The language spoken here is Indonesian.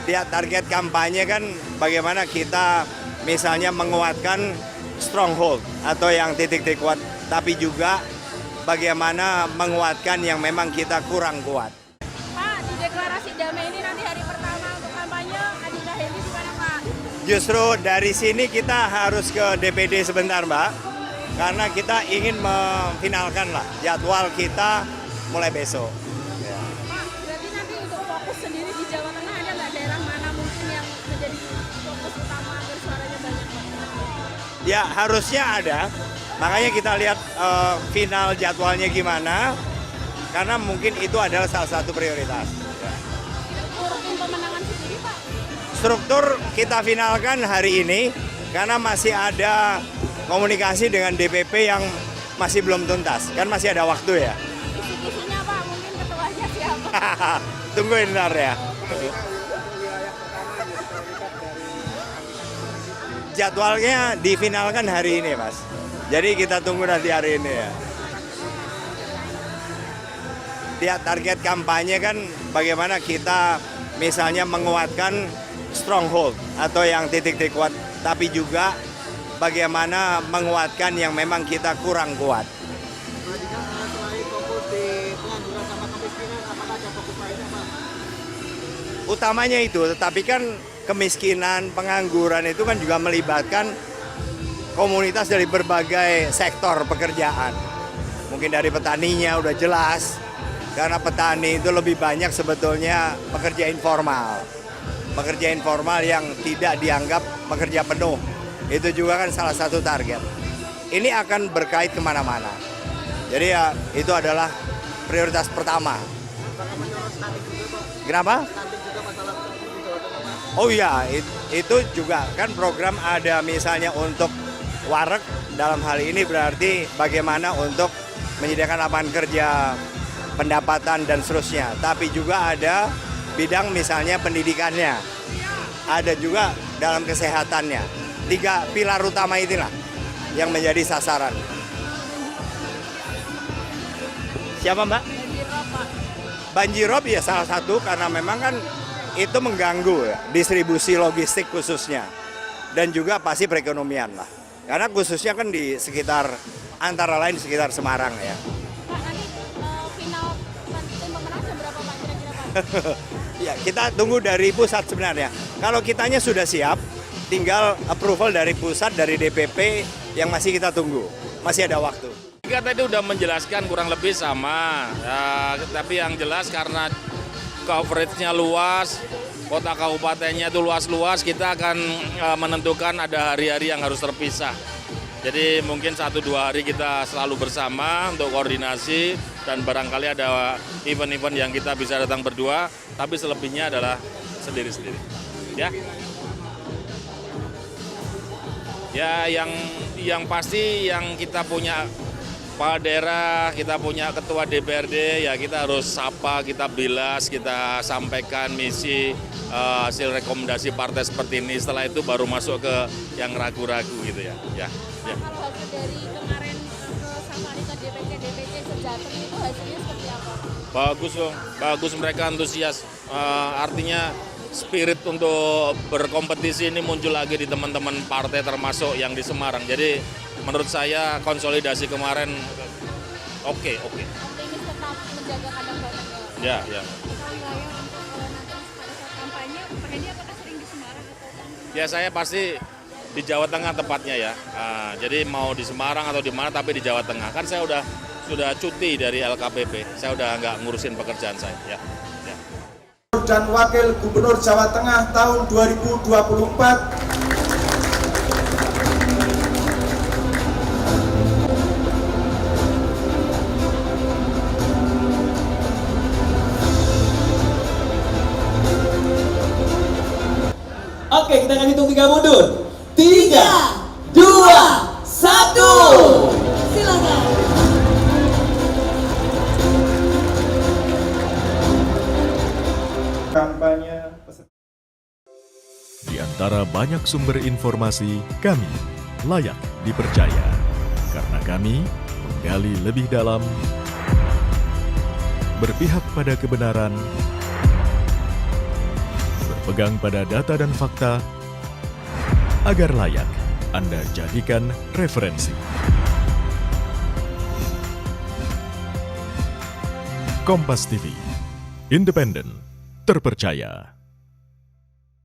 Dia target kampanye kan bagaimana kita misalnya menguatkan stronghold atau yang titik-titik kuat, tapi juga bagaimana menguatkan yang memang kita kurang kuat. Pak, di deklarasi damai ini nanti hari pertama untuk kampanye, Adinda Heli di mana Pak? Justru dari sini kita harus ke DPD sebentar Mbak, karena kita ingin memfinalkan lah jadwal kita mulai besok. Pak, berarti nanti untuk fokus sendiri di Jawa Tengah ada nggak daerah mana mungkin yang menjadi fokus utama agar suaranya banyak Pak? Ya harusnya ada, makanya kita lihat final jadwalnya gimana, karena mungkin itu adalah salah satu prioritas. Struktur pemenangan sendiri Pak? Struktur kita finalkan hari ini, karena masih ada komunikasi dengan DPP yang masih belum tuntas, kan masih ada waktu ya. Kisi-kisinya Pak, mungkin ketuanya siapa? Tungguin ntar ya. Jadwalnya difinalkan hari ini Mas, jadi kita tunggu nanti hari ini ya. Dia target kampanye kan bagaimana kita misalnya menguatkan stronghold atau yang titik-titik kuat, tapi juga bagaimana menguatkan yang memang kita kurang kuat. Selain fokus di pengangguran sama kemiskinan, apakah ada fokus lainnya Pak? Utamanya itu, tetapi kan kemiskinan, pengangguran itu kan juga melibatkan komunitas dari berbagai sektor pekerjaan. Mungkin dari petaninya udah jelas, karena petani itu lebih banyak sebetulnya pekerja informal. Pekerja informal yang tidak dianggap pekerja penuh. Itu juga kan salah satu target. Ini akan berkait kemana-mana. Jadi ya itu adalah prioritas pertama. Kenapa? Oh iya, itu juga kan program ada misalnya untuk wareg, dalam hal ini berarti bagaimana untuk menyediakan lapangan kerja, pendapatan dan seterusnya. Tapi juga ada bidang misalnya pendidikannya, ada juga dalam kesehatannya. 3 pilar utama inilah yang menjadi sasaran. Siapa Mbak? Banjirop Pak. Banjirop ya salah satu, karena memang kan itu mengganggu ya, distribusi logistik khususnya. Dan juga pasti perekonomian lah. Karena khususnya kan di sekitar, antara lain di sekitar Semarang ya. Pak, nanti final tim pemenang jam berapa Pak kira-kira Pak? Ya, kita tunggu dari pusat sebenarnya. Kalau kitanya sudah siap, tinggal approval dari pusat, dari DPP yang masih kita tunggu. Masih ada waktu. Kita tadi udah menjelaskan kurang lebih sama, ya, tapi yang jelas karena coveragenya luas, kota kabupatennya itu luas-luas, kita akan menentukan ada hari-hari yang harus terpisah. Jadi mungkin 1-2 hari kita selalu bersama untuk koordinasi dan barangkali ada event-event yang kita bisa datang berdua, tapi selebihnya adalah sendiri-sendiri. Ya. Ya, yang pasti yang kita punya kepala daerah, kita punya ketua DPRD, ya kita harus sapa, kita bilas, kita sampaikan misi, hasil rekomendasi partai seperti ini. Setelah itu baru masuk ke yang ragu-ragu gitu ya. Kalau hasil dari kemarin ke safari ke DPC Sejateng itu hasilnya seperti apa? Bagus dong, bagus mereka antusias. Artinya spirit untuk berkompetisi ini muncul lagi di teman-teman partai termasuk yang di Semarang. Jadi menurut saya konsolidasi kemarin oke. Optimis tetap menjaga kandang banteng Ya. Wilayah untuk nanti pada saat kampanye, Pak Hendy apakah sering di Semarang atau? Ya saya pasti di Jawa Tengah tepatnya ya. Jadi mau di Semarang atau di mana tapi di Jawa Tengah. Kan saya sudah cuti dari LKPP. Saya udah nggak ngurusin pekerjaan saya. Ya. Dan Wakil Gubernur Jawa Tengah tahun 2024. Oke, kita akan hitung 3 mundur. 3, 2, 1. Silakan. Kampanye Di antara banyak sumber informasi, kami layak dipercaya. Karena kami menggali lebih dalam, berpihak pada kebenaran, berpegang pada data dan fakta agar layak Anda jadikan referensi. Kompas TV, independen, terpercaya.